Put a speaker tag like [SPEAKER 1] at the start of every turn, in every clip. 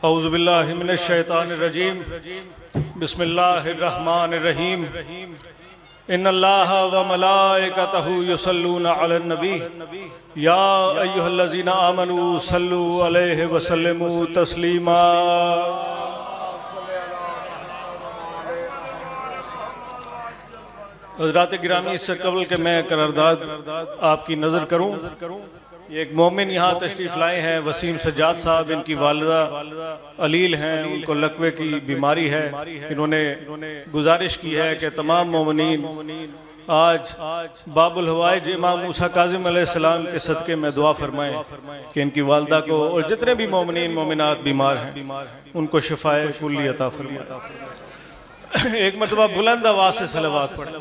[SPEAKER 1] औज़ुबिल्लाहि मिनश्शैतानिर्रजीम बिस्मिल्लाहिर्रहमानिर्रहीम इन्नल्लाहा व मलाइकतहु युसल्लूना अलन नबी या अय्युहल्लज़ीना आमनू सल्लू अलैहि व सल्लिमू तस्लीमा। हज़रात गिरामी, इससे कबल के मैं करारदाद आपकी नज़र करूँ, एक मोमिन यहाँ तशरीफ़ लाए हैं, वसीम सज्जाद साहब। इनकी वालिदा अलील हैं, उनको लकवे की बीमारी है। इन्होंने गुजारिश की है कि तमाम मोमिनीन आज बाबुल हवाइज इमाम मूसा काज़िम अलैहिस्सलाम के सदक़े में दुआ फरमाएं कि इनकी वालिदा को और जितने भी मोमिनीन मोमिनात बीमार हैं उनको शिफाए कुल्ली अता फरमाएं। एक मरतबा बुलंद आवाज़ से सलवात पढ़ें।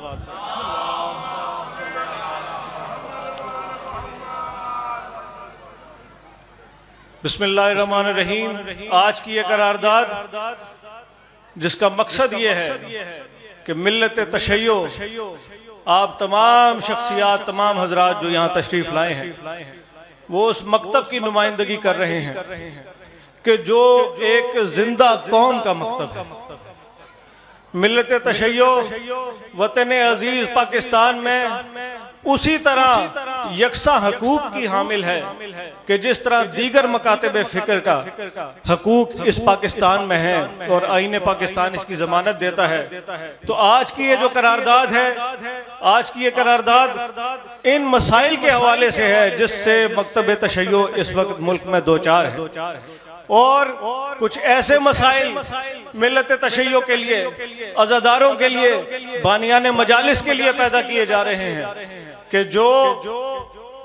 [SPEAKER 1] बिस्मिल्लाहिर्रहमानिर्रहीम। आज की ये करारदाद जिसका मकसद ये है कि मिल्लत तशय्यो, आप तमाम शख्सियात, तमाम हजरात जो यहाँ तशरीफ लाए हैं, वो उस मकतब की नुमाइंदगी कर रहे हैं कि जो एक जिंदा कौम का मकतब है। मिल्लत तशय्यो वतन अजीज पाकिस्तान में उसी तरह यकसा हकूक की हामिल है कि जिस तरह दीगर मकातब फ़िक्र का हकूक इस पाकिस्तान में है और आईने पाकिस्तान इसकी जमानत देता है। तो आज की ये जो करारदाद है, आज की ये करारदाद इन मसाइल के हवाले से है जिससे मकतब तशय्यो इस वक्त मुल्क में दो चार है और कुछ ऐसे मसाइल मिल्लत तशय्यो के लिए, अज़ादारों के लिए, बानियाने मजालिस के लिए पैदा किए जा रहे हैं कि जो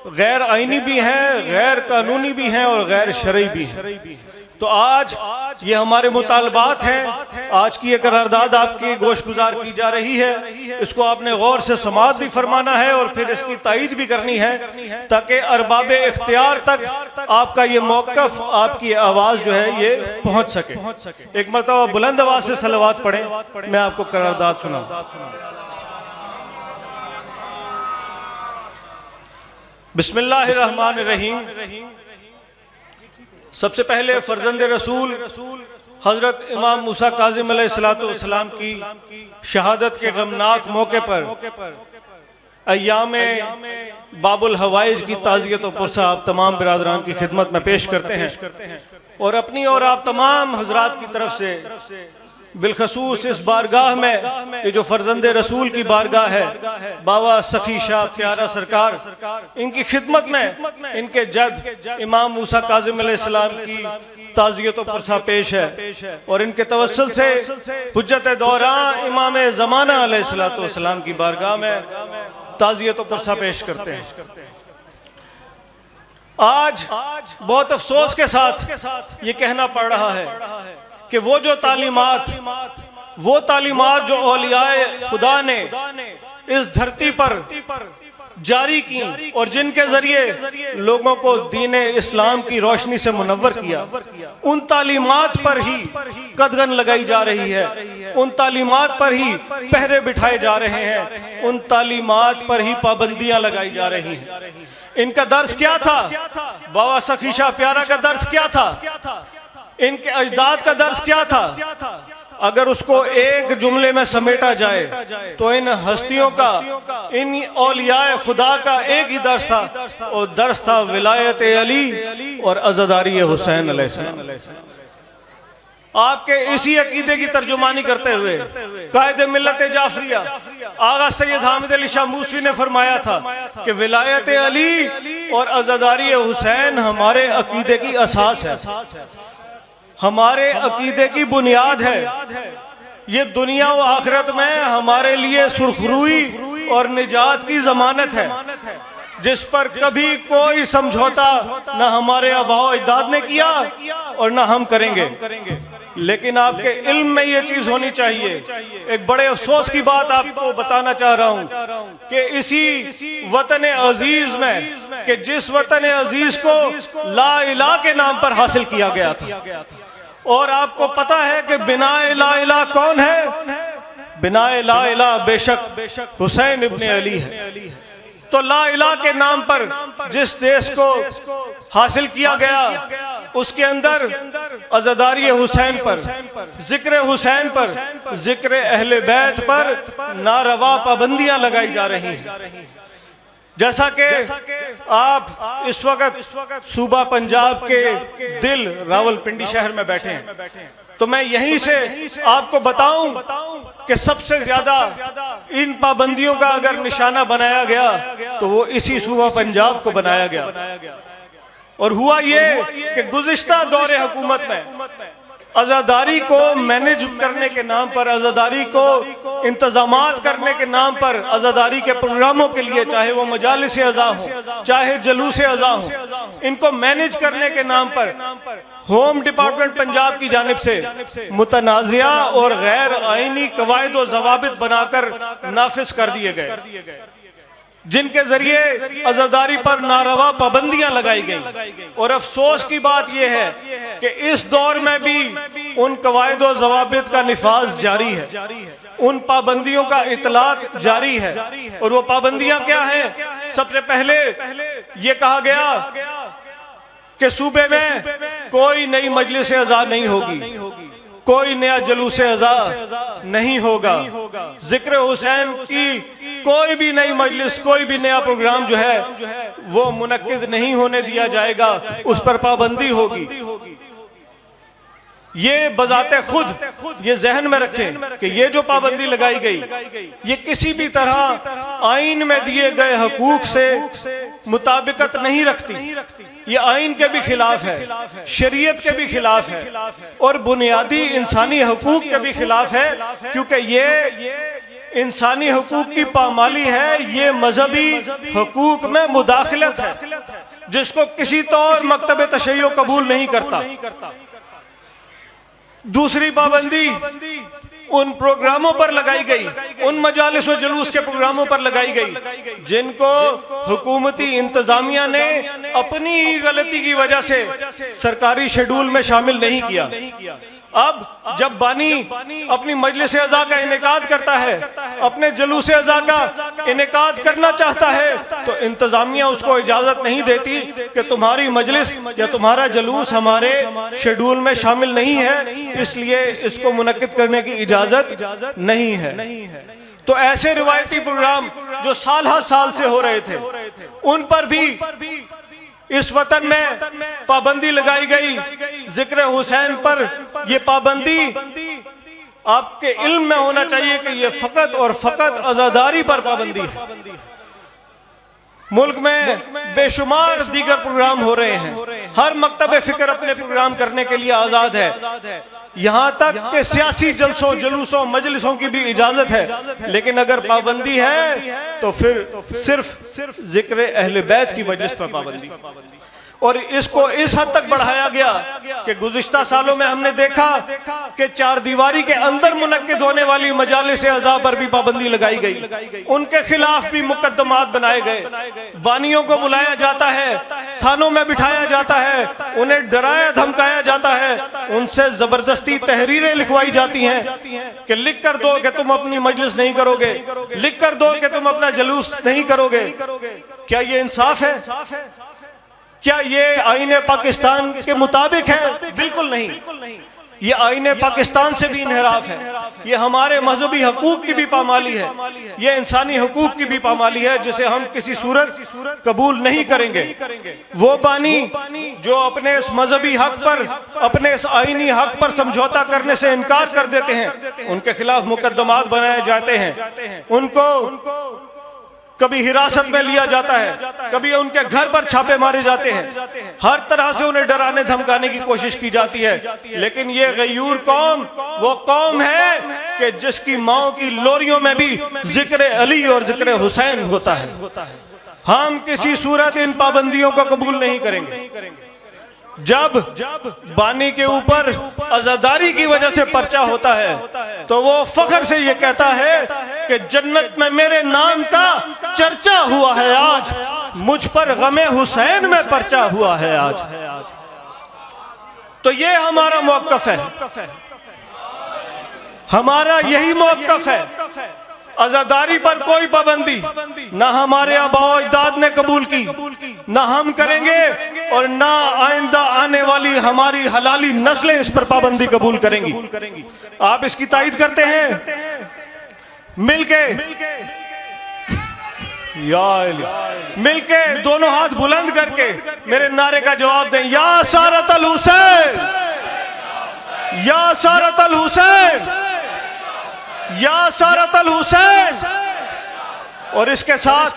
[SPEAKER 1] गैर आईनी भी हैं, गैर कानूनी भी हैं और गैर शरई भी हैं। तो आज ये हमारे मुतालबात हैं। आज की ये करारदाद आपकी गोशगुजार की जा रही है, इसको आपने गौर से समाअत भी फरमाना है और फिर इसकी तायीद भी करनी है ताकि अरबाब इख्तियार तक आपका ये मौक़िफ़, आपकी आवाज़ जो है ये पहुँच सके। एक मरतबा बुलंद आवाज़ से सलवात पढ़ें, मैं आपको करारदाद सुनाऊं। बिस्मिल्लाहिर्रहमानिर्रहीम। सबसे पहले फर्जंद रसूल हजरत इमाम मूसा काज़िम अलैहिस्सलाम की शहादत के गमनाक मौके पर अय्याम बाबुल हवाइज की ताज़ियत और पुरसा आप तमाम बिरादरान की खिदमत में पेश करते हैं और अपनी और आप तमाम हजरात की तरफ से बिलखसूस इस बारगाह में, ये जो फर्जंद रसूल की बारगाह है, बाबा सखी शाह प्यारा सरकार, इनकी खिदमत में इनके जद इमाम मूसा काज़िम अलैहिस्सलाम की ताज़ियत व पुरसा पेश है और इनके तवस्सुल से हुज्जत दौरा इमाम ज़माना अलैहिस्सलाम की बारगाह में ताज़ियत व पुरसा पेश करते हैं। आज बहुत अफसोस के साथ ये कहना पड़ रहा है कि वो तालीमात जो औलियाए खुदा ने इस धरती पर जारी की और जिनके जरिए लोगों को दीन इस्लाम की रोशनी से मुनव्वर किया, उन तालीमात पर ही कदगन लगाई जा रही है, उन तालीमात पर ही पहरे बिठाए जा रहे हैं, उन तालीमात पर ही पाबंदियां लगाई जा रही हैं। इनका दर्स क्या था? बाबा सखी शाह प्यारा का दर्स क्या था? इनके अजदाद का दर्स क्या था? अगर उसको एक जुमले में समेटा जाए तो इन हस्तियों का, इन औलियाए खुदा का एक ही दर्स था और दर्स था विलायत अली और अज़दारी हुसैन अलैहिस्सलाम। आपके इसी अकीदे की तर्जुमानी करते हुए कायदे मिल्लत जाफरिया आगा सैयद हामिद अली शाह मूसवी ने फरमाया था कि विलायत अली और अज़दारी हुसैन हमारे अकीदे की असास है, हमारे अकीदे की बुनियाद है। ये दुनिया व आखिरत में हमारे लिए सुरखरुई और निजात की जमानत है, जिस पर कभी कोई समझौता न हमारे आबाओ अजदाद ने किया और न हम करेंगे। लेकिन आपके इल्म में ये चीज होनी चाहिए। एक बड़े अफसोस की बात आपको बताना चाह रहा हूं कि इसी वतन अजीज में, कि जिस वतन अजीज को ला इलाह के नाम पर हासिल किया गया था, और आपको पता है कि बिना ला इलाह कौन है? बिना ला इलाह बेशक हुसैन इब्ने अली है। तो ला इलाह के नाम पर जिस देश को हासिल किया गया, उसके अंदर अज़ादारी हुसैन पर, जिक्र हुसैन पर, जिक्र अहले बैत पर नारवा पाबंदियां लगाई जा रही हैं। जैसा कि आप इस वक्त सूबा पंजाब के दिल रावलपिंडी शहर में बैठे हैं, तो मैं यहीं से आपको बताऊं कि सबसे ज्यादा इन पाबंदियों का अगर निशाना बनाया गया तो वो इसी सूबा पंजाब को बनाया गया। और हुआ ये कि गुज़िश्ता दौरे हुकूमत में अज़ादारी को मैनेज करने के नाम पर, अज़ादारी को इंतजामात करने के नाम पर, अज़ादारी के प्रोग्रामों के लिए, चाहे वो मजालिस अज़ा हो, चाहे जुलूस अज़ा हो, इनको मैनेज करने के नाम पर होम डिपार्टमेंट पंजाब की जानिब से मुतनाज़िया और गैर आईनी कवायद व ज़वाबित बनाकर नाफिज कर दिए गए, जिनके जरिए अज़ादारी पर नारवा पाबंदियां लगाई गई। और अफसोस की बात यह है कि इस दौर में भी उन कवायद व ज़वाबित का निफाज जारी है, उन पाबंदियों का इतलाक जारी है। और वो पाबंदियां क्या हैं? सबसे पहले ये कहा गया कि सूबे में कोई नई मजलिस अज़ा नहीं होगी, कोई नया जुलूस अज़ा नहीं होगा, जिक्र हुसैन की कोई भी नई मजलिस, कोई भी नया प्रोग्राम जो है वो मुनक्किद नहीं होने दिया जाएगा, उस पर पाबंदी होगी। ये बजाते खुद ये जहन में रखें कि ये जो पाबंदी लगाई गई ये किसी भी तरह आइन में दिए गए हकूक से मुताबिकत नहीं रखती, ये आइन के भी खिलाफ है, शरीयत के भी खिलाफ है और बुनियादी इंसानी हकूक के भी खिलाफ है, क्योंकि ये इंसानी हकूक की पामाली है, ये मजहबी हकूक में मुदाखलत है, जिसको किसी तौर मकतब तशय्यो कबूल नहीं करता। दूसरी पाबंदी उन प्रोग्रामों पर लगाई गई, उन मजालिस व जुलूस के प्रोग्रामों पर लगाई गई जिनको हुकूमती इंतजामिया ने अपनी गलती की वजह से सरकारी शेड्यूल में शामिल नहीं किया। अब जब बानी अपनी मजलिस अज़ा का इनेकाद करता है, अपने जुलूस अज़ा का इनेकाद करना चाहता है, तो इंतजामिया उसको इजाजत नहीं देती कि तुम्हारी मजलिस या तुम्हारा जुलूस हमारे शेड्यूल में शामिल नहीं है, इसलिए इसको मुनक्किद करने की इजाजत नहीं है। तो ऐसे रिवायती प्रोग्राम जो साल हर साल से हो रहे थे, उन पर भी इस वतन में पाबंदी लगाई गई। जिक्र हुसैन पर यह पाबंदी आपके इल्म में होना चाहिए कि यह फकत और फकत अज़ादारी पर पाबंदी है। मुल्क में बेशुमार दीगर प्रोग्राम हो रहे हैं, हर मकतब फिक्र अपने प्रोग्राम करने के लिए आजाद है, यहाँ तक कि सियासी जलसों जुलूसों मजलिसों की भी इजाजत है, लेकिन अगर पाबंदी है तो फिर सिर्फ जिक्र अहले बैत की मजलिस पर पाबंदी। और इसको इस हद तक बढ़ाया गया कि गुज़िश्ता सालों में हमने देखा कि चार दीवारी के अंदर मुनक्किद होने वाली मजालिस अज़ा पर भी पाबंदी लगाई गई, उनके खिलाफ भी मुकद्दमात बनाए गए, बानियों को बुलाया जाता है, थानों में बिठाया जाता है, उन्हें डराया धमकाया जाता है, उनसे जबरदस्ती तहरीरें लिखवाई जाती हैं कि लिख कर दो कि तुम अपनी मजलिस नहीं करोगे, लिख कर दो कि तुम अपना जुलूस नहीं करोगे। क्या ये इंसाफ है? क्या ये आईने पाकिस्तान के मुताबिक है? बिल्कुल नहीं। ये आईने पाकिस्तान से भी इनहराफ है, ये हमारे मजहबी हकूक की भी पामाली है, ये इंसानी हकूक की भी पामाली है, जिसे हम किसी सूरत कबूल नहीं करेंगे। वो बानी जो अपने इस मजहबी हक पर, अपने इस आईनी हक पर समझौता करने से इनकार कर देते हैं, उनके खिलाफ मुकद्दमात बनाए जाते हैं, उनको कभी हिरासत में लिया जाता है, कभी उनके घर पर छापे मारे जाते हैं, हर तरह से उन्हें डराने धमकाने की कोशिश की जाती है। लेकिन ये गयूर कौम वो कौम है कि जिसकी माओ की लोरियों में भी जिक्र अली और जिक्र हुसैन होता है। हम किसी सूरत इन पाबंदियों को कबूल नहीं करेंगे। जब बानी के ऊपर अज़ादारी की वजह से पर्चा होता है तो वो फख्र से ये कहता है कि जन्नत में मेरे नाम का चर्चा हुआ है आज, मुझ पर गमे हुसैन में पर्चा हुआ है आज। तो ये हमारा मौक़िफ़ है, हमारा यही मौक़िफ़ है। अज़ादारी पर कोई पाबंदी ना हमारे आबाओ अजदाद ने कबूल की, ना हम करेंगे और ना आइंदा आने वाली हमारी हलाली नस्लें इस पर पाबंदी कबूल करेंगी। आप इसकी तायद करते हैं? मिलके मिलके दोनों हाथ बुलंद करके मेरे नारे का जवाब दें, या सारत अल हुसैन, या सारत अल हुसैन, या सारत अल हुसैन। और इसके साथ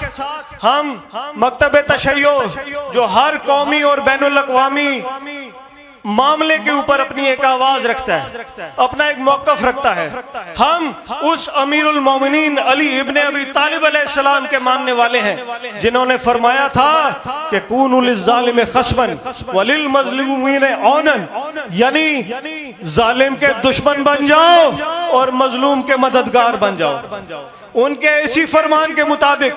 [SPEAKER 1] हम मकतब तशय्यो जो हर कौमी और बैनुल अक़वामी मामले के ऊपर अपनी एक आवाज रखता है, अपना एक मौक़िफ़ रखता है, हम उस अमीरुल मोमिनीन अली इब्ने अबी तालिब अलैहिस्सलाम के मानने वाले हैं जिन्होंने फरमाया था कि कूनु लिज़्ज़ालिम खस्मन वलिल मज़लूमीन औनन, यानी जालिम के दुश्मन बन जाओ और मजलूम के मददगार बन जाओ। उनके इसी फरमान के मुताबिक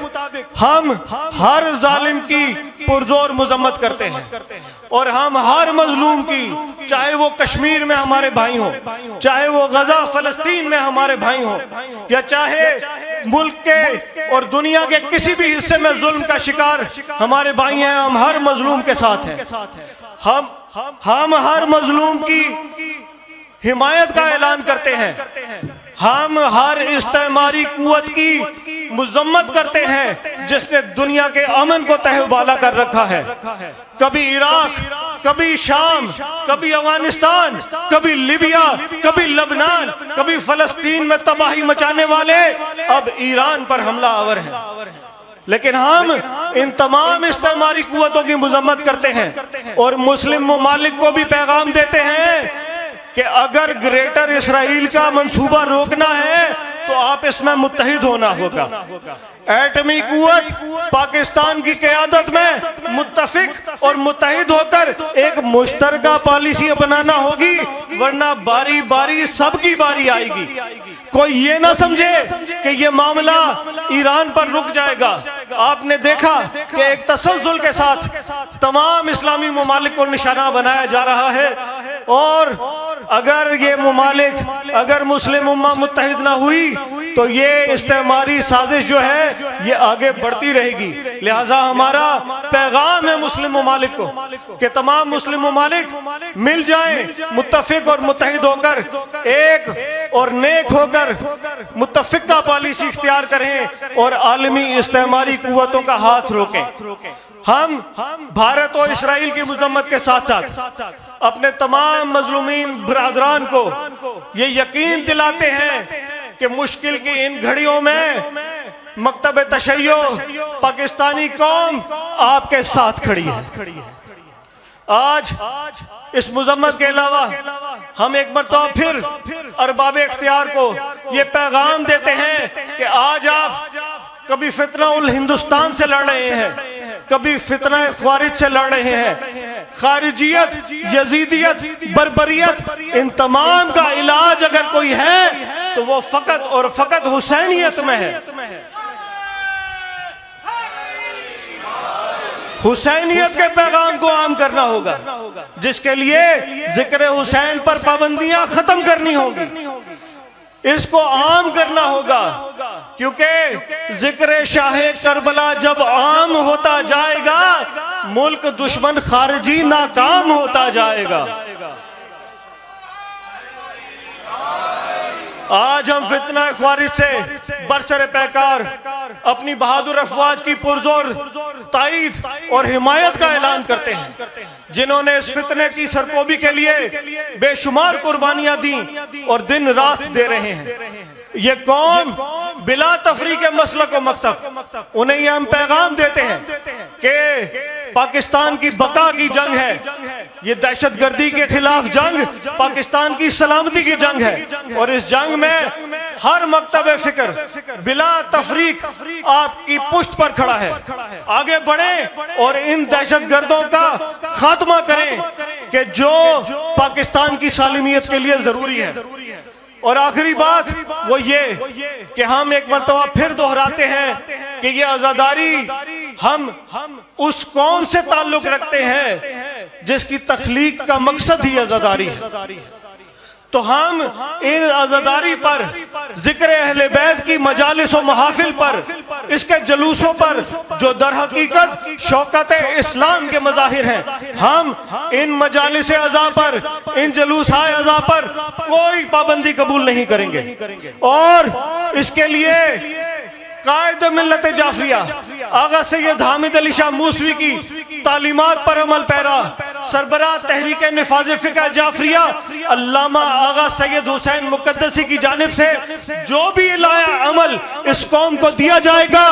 [SPEAKER 1] हम हर जालिम की पुरजोर मजम्मत करते हैं और हम हर मजलूम की, चाहे वो कश्मीर में हमारे भाई हो, चाहे वो गजा फलस्तीन में हमारे भाई हो, या चाहे मुल्क के और दुनिया के किसी भी हिस्से में जुल्म का शिकार हमारे भाई हैं, हम हर मजलूम के साथ हैं। हम हर मजलूम की हिमायत का ऐलान करते हैं। हम हर इस्तेमारी कुव्वत की मुजम्मत करते हैं जिसने दुनिया के अमन को तहबाला कर रखा है। कभी इराक, कभी शाम, कभी अफगानिस्तान, कभी लिबिया, कभी लबनान, कभी फलस्तीन में तबाही मचाने वाले अब ईरान पर हमला आवर हैं। लेकिन हम इन तमाम इस्तेमारी कुव्वतों की मुजम्मत करते हैं और मुस्लिम ममालिक को भी पैगाम देते हैं कि अगर ग्रेटर इसराइल का मंसूबा रोकना है तो आप इसमें मुत्तहिद होना होगा। एटमी कुव्वत पाकिस्तान की क़यादत में मुत्तफिक और मुत्तहिद होकर एक मुश्तरका पॉलिसी अपनाना होगी, वरना बारी बारी सबकी बारी आएगी। कोई ये ना समझे कि ये मामला ईरान पर रुक जाएगा। आपने देखा कि एक तसलसल के साथ तमाम इस्लामी ममालिक को निशाना बनाया जा रहा है और अगर ये ममालिक, अगर मुस्लिम उम्मा मुत्तहिद ना हुई तो ये इस्तेमारी साजिश जो है ये आगे बढ़ती रहेगी। लिहाजा हमारा पैगाम है मुस्लिम ममालिक को कि तमाम मुस्लिम ममालिक मिल जाएं, मुत्तफिक और मुत्तहिद होकर, एक और नेक होकर मुत्तफिका पॉलिसी इख्तियार करें और आलमी इस्तेमारी कुव्वतों का हाथ रोकें। हम भारत और इसराइल की मुजम्मत के साथ साथ अपने तमाम मजलूमीन बरादरान को ये यकीन दिलाते हैं कि मुश्किल की इन घड़ियों में मकतब तशय्यो पाकिस्तानी कौम आपके साथ खड़ी है। आज इस मुजम्मत के अलावा हम एक मरतबा फिर अरबाब इख्तियार को ये पैगाम देते हैं कि आज आप कभी फितना उल हिंदुस्तान से लड़ रहे हैं, कभी फितना ख्वारिज से लड़ रहे हैं। खारिजियत, यजीदियत, बर्बरियत, इन तमाम का इलाज अगर कोई है तो वो फकत और फकत हुसैनियत में है। हुसैनियत के पैगाम को आम करना होगा, जिसके लिए जिक्र हुसैन पर पाबंदियां खत्म करनी होगी, इसको आम करना होगा, क्योंकि जिक्र शाह करबला जब आम होता जाएगा मुल्क दुश्मन खारजी नाकाम होता जाएगा। आज हम फितना ख्वारिज से बरसर पैकार अपनी बहादुर अफवाज की पुरजोर ताईद और हिमायत का ऐलान करते हैं, जिन्होंने इस फितने की सरकोबी के लिए बेशुमार कुर्बानियां दी और दिन रात दे रहे हैं। ये कौम बिला तफरी के मसलक व मकसद, उन्हें ये हम पैगाम देते हैं कि पाकिस्तान की बका की जंग है, ये दहशतगर्दी के खिलाफ जंग पाकिस्तान की सलामती की जंग है और इस जंग में हर मकतब फिक्र बिला तफरीक आपकी पुश्त पर खड़ा है। आगे बढ़ें और इन दहशतगर्दों का खात्मा करें कि जो पाकिस्तान की सालिमियत के लिए जरूरी है। और आखिरी बात वो ये कि हम एक मरतबा फिर दोहराते हैं कि ये आजादारी हम उस कौम से ताल्लुक रखते हैं जिसकी तख्लीक का मकसद ही आजादारी है। तो हम इन आज़ादारी पर, जिक्र अहले बैत की मजालिस व महाफिल पर, इसके जुलूसों पर जो दर हकीकत शौकत इस्लाम के मज़ाहिर हैं, हम इन मजालिस अज़ा पर, इन जुलूस अज़ा पर कोई पाबंदी कबूल नहीं करेंगे। और इसके लिए कायद मिल्लत जाफरिया आगा सैयद हामिद अली शाह मूसवी की तालीमात पर अमल पैरा सरबराह तहरीक निफाज फिक़ह जाफरिया अल्लामा आगा सैयद हुसैन मुक़द्दसी की जानिब से जो भी लाया अमल इस कौम को दिया जाएगा,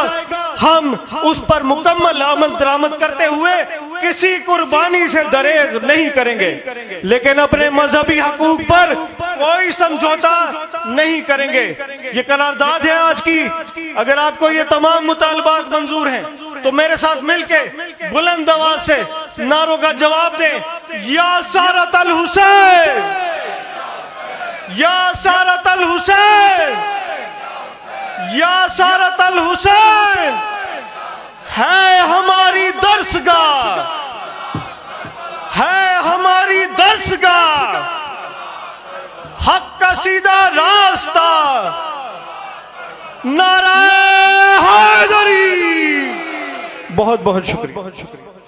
[SPEAKER 1] हम उस पर मुकम्मल अमल दरामद करते हुए किसी कुर्बानी से दरेग नहीं करेंगे, लेकिन अपने मजहबी हकूक पर कोई समझौता नहीं करेंगे। ये करारदाद है आज की। अगर आपको ये तमाम मुतालबात मंजूर हैं तो मेरे साथ मिलके बुलंद आवाज से नारों का जवाब दें, या सारत अल हुसैन, या सारत अल हुसैन, या सारत अल हुसैन है हमारी दर्सगाह, है हमारी दर्सगाह, हक का सीधा रास्ता, नाराए हैदरी। बहुत बहुत शुक्रिया।